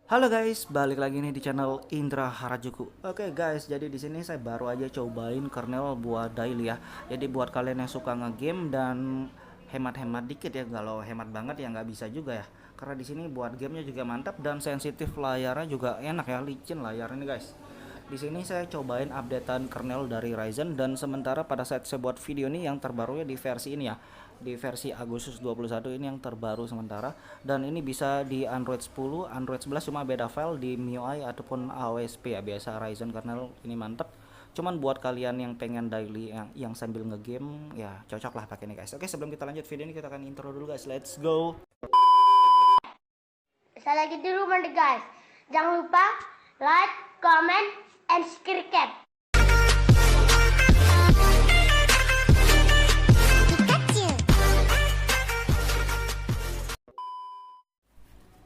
Halo guys, balik lagi nih di channel Indra Harajuku. Oke guys, jadi di sini saya baru aja cobain kernel buat daily ya. Jadi buat kalian yang suka ngegame dan hemat-hemat dikit ya, kalau hemat banget ya nggak bisa juga ya. Karena di sini buat gamenya juga mantap dan sensitif, layarnya juga enak ya, licin layar ini guys. Di sini saya cobain updatean kernel dari Ryzen dan sementara pada saat saya buat video ini yang terbarunya di versi ini ya. Di versi Agustus 21 ini yang terbaru sementara dan ini bisa di Android 10, Android 11 cuma beda file di MIUI ataupun AOSP ya. Biasa Ryzen kernel ini mantep. Cuman buat kalian yang pengen daily yang sambil ngegame ya cocok lah pakai ini guys. Oke, sebelum kita lanjut video ini kita akan intro dulu guys. Let's go. Saya lagi di rumah nih guys. Jangan lupa like, comment, and subscribe.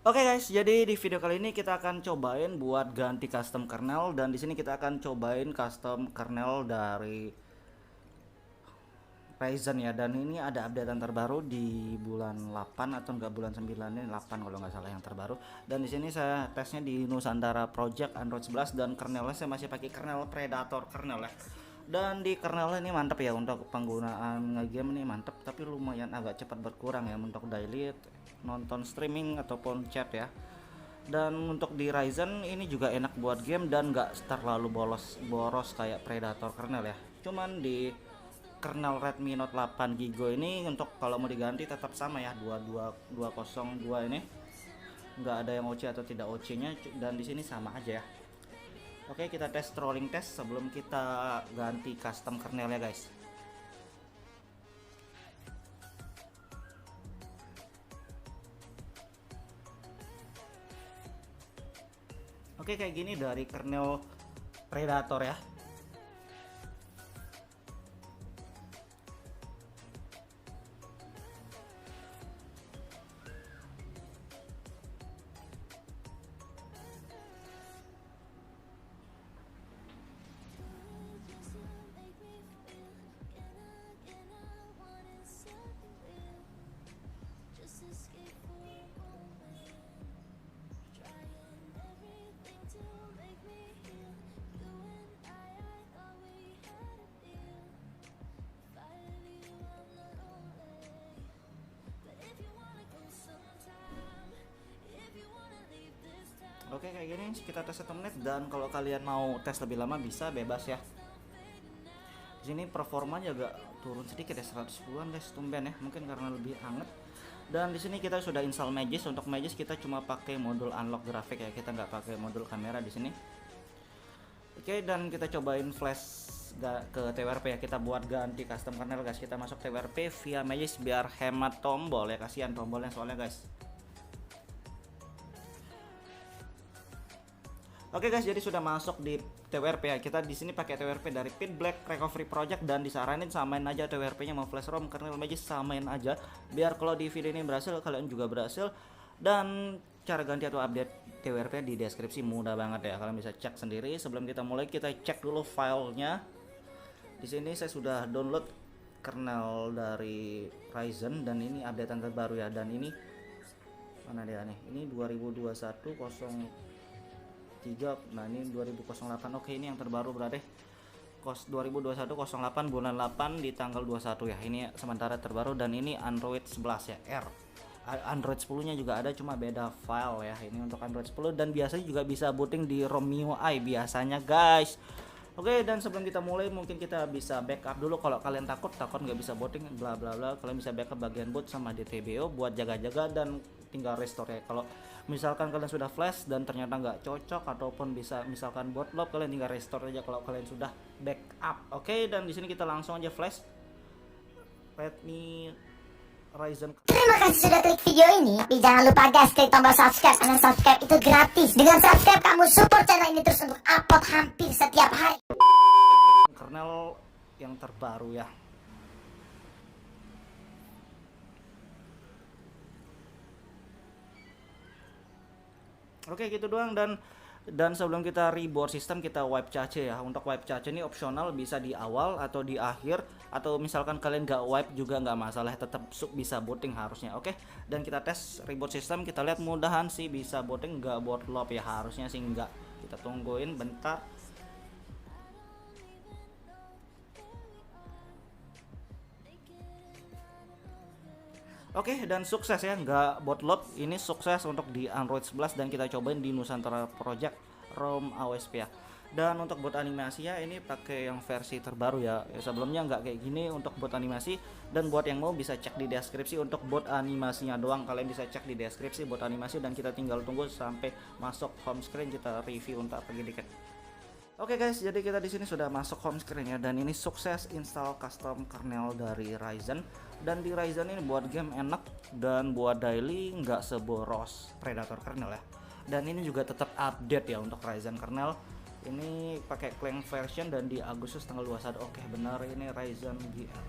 Oke guys, jadi di video kali ini kita akan cobain buat ganti custom kernel dan di sini kita akan cobain custom kernel dari Ryzen ya, dan ini ada updatean terbaru di bulan 8 atau enggak bulan 9 ini 8 kalau nggak salah yang terbaru. Dan di sini saya tesnya di Nusantara Project Android 11 dan kernelnya saya masih pakai kernel Predator kernel ya. Dan di kernelnya ini mantap ya untuk penggunaan ngegame ini mantap, tapi lumayan agak cepat berkurang ya untuk daily nonton streaming ataupun chat ya. Dan untuk di Ryzen ini juga enak buat game dan nggak terlalu boros kayak Predator kernel ya. Cuman di kernel Redmi Note 8 Giga ini untuk kalau mau diganti tetap sama ya, 22202 ini nggak ada yang OC atau tidak OC nya, dan di sini sama aja ya. Oke, kita tes trolling test sebelum kita ganti custom kernelnya guys. Oke, kayak gini dari kernel Predator ya. Oke, kayak gini kita tes 1 menit, dan kalau kalian mau tes lebih lama bisa bebas ya. Di sini performanya agak turun sedikit ya, 110-an guys, tumben ya, mungkin karena lebih hangat. Dan di sini kita sudah install Magis. Untuk Magis kita cuma pakai modul unlock grafik ya, kita nggak pakai modul kamera di sini. Oke, dan kita cobain flash ke TWRP ya, kita buat ganti custom kernel guys. Kita masuk TWRP via Magis biar hemat tombol ya, kasihan tombolnya soalnya guys. Oke guys, jadi sudah masuk di TWRP ya. Kita di sini pakai TWRP dari Pit Black Recovery Project dan disaranin samain aja TWRP-nya, mau flash ROM, kernel Magis samain aja biar kalau di video ini berhasil kalian juga berhasil. Dan cara ganti atau update TWRP di deskripsi, mudah banget ya. Kalian bisa cek sendiri. Sebelum kita mulai, kita cek dulu filenya. Di sini saya sudah download kernel dari Ryzen dan ini updatean terbaru ya. Dan ini mana dia nih? Ini 2021 3. Nah, ini 2008. Oke, ini yang terbaru berarti 2021 08 bulan 8 di tanggal 21 ya. Ini sementara terbaru dan ini Android 11 ya, R. Android 10 nya juga ada, cuma beda file ya. Ini untuk Android 10 dan biasanya juga bisa booting di ROM MIUI biasanya guys. Oke, dan sebelum kita mulai mungkin kita bisa backup dulu. Kalau kalian takut nggak bisa booting bla bla bla, kalian bisa backup bagian boot sama DTBO buat jaga-jaga dan tinggal restore ya. Kalau misalkan kalian sudah flash dan ternyata nggak cocok ataupun bisa misalkan bootloop, kalian tinggal restore aja kalau kalian sudah backup. Oke, dan di sini kita langsung aja flash Redmi Ryzen. Terima kasih sudah klik video ini. Tapi jangan lupa guys, klik tombol subscribe. Karena subscribe itu gratis. Dengan subscribe kamu support channel ini terus untuk upload hampir setiap hari. Kernel yang terbaru ya. Oke, gitu doang. Dan Dan sebelum kita reboot sistem, kita wipe cache ya. Untuk wipe cache ini opsional, bisa di awal atau di akhir, atau misalkan kalian nggak wipe juga nggak masalah, tetap bisa booting harusnya. Oke, dan kita tes reboot sistem, kita lihat mudahan sih bisa booting, nggak bootloop ya, harusnya sih nggak. Kita tungguin bentar. Oke, dan sukses ya, nggak bootloop. Ini sukses untuk di Android 11 dan kita cobain di Nusantara Project ROM AOSP ya. Dan untuk bot animasi ya, ini pakai yang versi terbaru ya. Sebelumnya nggak kayak gini untuk bot animasi. Dan buat yang mau bisa cek di deskripsi untuk bot animasinya doang. Kalian bisa cek di deskripsi bot animasi, dan kita tinggal tunggu sampai masuk home screen, kita review untuk pergi dikit. Oke guys, jadi kita di sini sudah masuk home screen ya, dan ini sukses install custom kernel dari Ryzen. Dan di Ryzen ini buat game enak, dan buat daily nggak seboros Predator kernel ya. Dan ini juga tetap update ya untuk Ryzen kernel. Ini pakai Clang version dan di Agustus tanggal 21. Oke, benar ini Ryzen GR.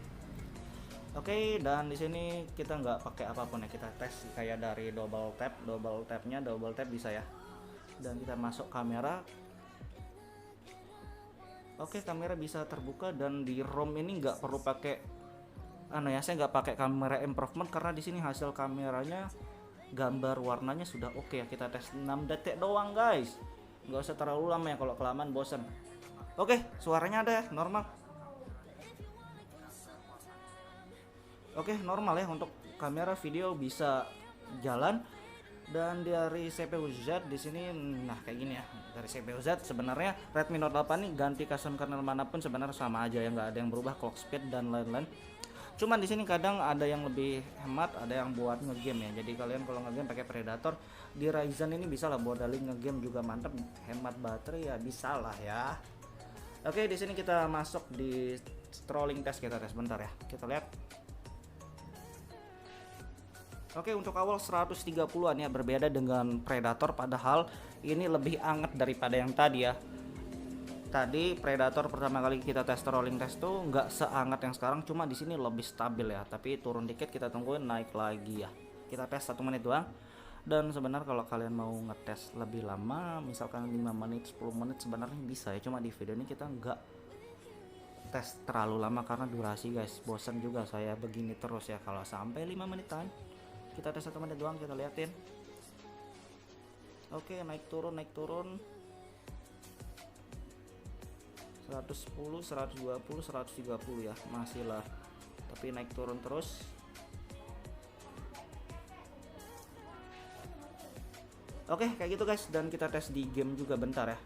Oke, dan di sini kita nggak pakai apapun ya, kita tes kayak dari double tapnya double tap bisa ya. Dan kita masuk kamera. Oke, kamera bisa terbuka, dan di ROM ini nggak perlu pakai saya nggak pakai kamera improvement karena di sini hasil kameranya gambar warnanya sudah oke ya. Kita tes 6 detik doang guys, nggak usah terlalu lama ya, kalau kelamaan bosen. Oke, suaranya ada ya, normal. Oke, normal ya, untuk kamera video bisa jalan. Dan dari CPU Z di sini, nah kayak gini ya. Dari CPU Z sebenarnya Redmi Note 8 nih ganti custom kernel manapun sebenarnya sama aja ya, nggak ada yang berubah, clock speed dan lain-lain. Cuman di sini kadang ada yang lebih hemat, ada yang buat ngegame ya. Jadi kalian kalau ngegame pakai Predator di Ryzen ini bisa lah, buat daily ngegame juga mantap, hemat baterai ya, bisa lah ya. Oke, di sini kita masuk di scrolling test, kita tes bentar ya. Kita lihat. Oke, untuk awal 130-an ya, berbeda dengan Predator, padahal ini lebih hangat daripada yang tadi ya. Tadi Predator pertama kali kita tes rolling test tuh nggak sehangat yang sekarang, cuma di sini lebih stabil ya. Tapi turun dikit, kita tungguin naik lagi ya. Kita tes 1 menit doang. Dan sebenarnya kalau kalian mau ngetes lebih lama, misalkan 5 menit, 10 menit sebenarnya bisa ya. Cuma di video ini kita nggak tes terlalu lama karena durasi guys, bosan juga saya begini terus ya kalau sampai 5 menitan. Kita tes 1 menit doang, kita liatin. Oke, naik turun 110, 120, 130 ya, masih lah, tapi naik turun terus. Oke, kayak gitu guys, dan kita tes di game juga bentar ya.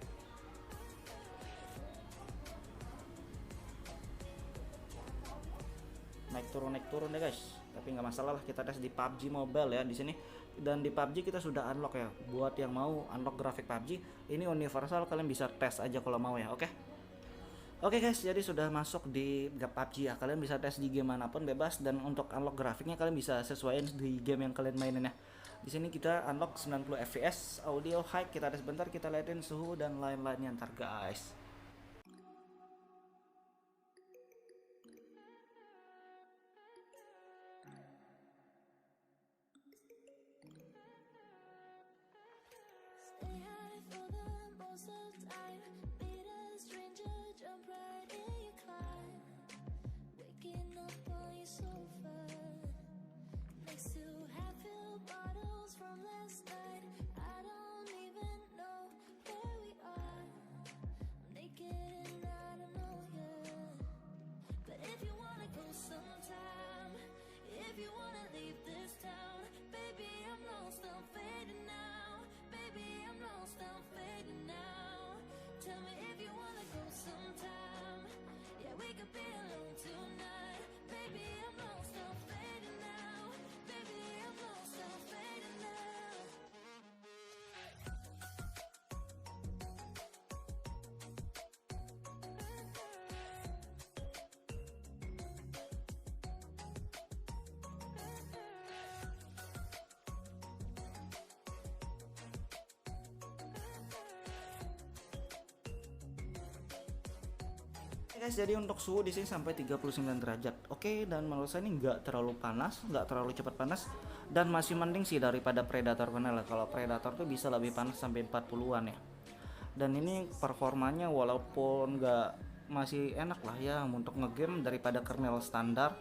Naik turun ya guys, tapi nggak masalah lah. Kita tes di PUBG Mobile ya di sini. Dan di PUBG kita sudah unlock ya. Buat yang mau unlock grafik PUBG, ini universal, kalian bisa tes aja kalau mau ya. Oke guys, jadi sudah masuk di PUBG ya. Kalian bisa tes di game manapun bebas, dan untuk unlock grafiknya kalian bisa sesuaiin di game yang kalian mainin ya. Di sini kita unlock 90 fps, audio high, kita tes bentar, kita liatin suhu dan lain-lainnya ntar guys. Guys, jadi untuk suhu di sini sampai 39 derajat. Oke, dan menurut saya ini nggak terlalu panas, nggak terlalu cepat panas, dan masih mending sih daripada Predator kernel. Kalau Predator tuh bisa lebih panas sampai 40-an ya. Dan ini performanya walaupun nggak, masih enak lah ya untuk ngegame daripada kernel standar.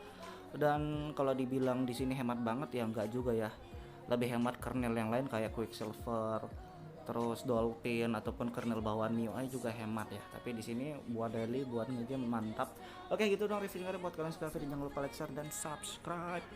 Dan kalau dibilang di sini hemat banget ya nggak juga ya, lebih hemat kernel yang lain kayak Quicksilver, terus Dolphin ataupun kernel bawaan MIUI juga hemat ya. Tapi di sini buat daily, buat ngegame mantap. Oke gitu dong reviewnya, buat kalian suka video jangan lupa like, share dan subscribe.